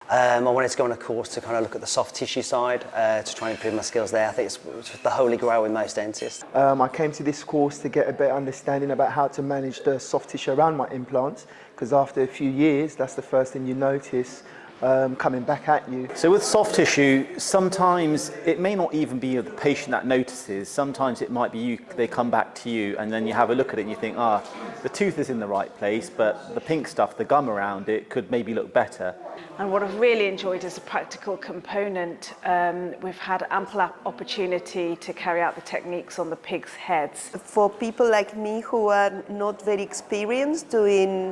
I wanted to go on a course to kind of look at the soft tissue side, to try and improve my skills there. I think it's the holy grail with most dentists. I came to this course to get a better understanding about how to manage the soft tissue around my implants, because after a few years, that's the first thing you notice coming back at you. So with soft tissue, sometimes it may not even be the patient that notices. Sometimes it might be you, they come back to you and then you have a look at it and you think, the tooth is in the right place, but the pink stuff, the gum around it, could maybe look better. And what I've really enjoyed is a practical component. We've had ample opportunity to carry out the techniques on the pigs' heads. For people like me who are not very experienced doing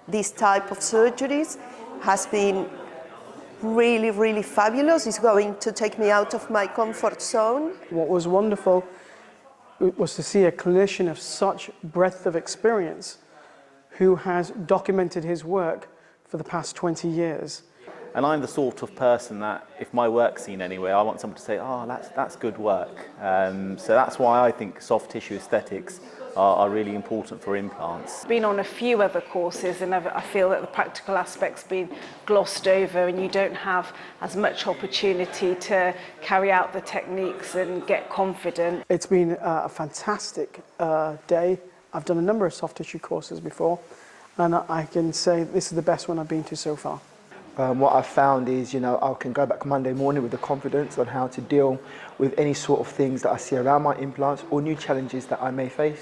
this type of surgeries, has been really, really fabulous. It's going to take me out of my comfort zone. What was wonderful was to see a clinician of such breadth of experience who has documented his work for the past 20 years. And I'm the sort of person that if my work's seen anywhere, I want someone to say, that's good work. So that's why I think soft tissue aesthetics are really important for implants. Been on a few other courses and I feel that the practical aspect's been glossed over and you don't have as much opportunity to carry out the techniques and get confident. It's been a fantastic day. I've done a number of soft tissue courses before and I can say this is the best one I've been to so far. What I've found is, I can go back Monday morning with the confidence on how to deal with any sort of things that I see around my implants or new challenges that I may face.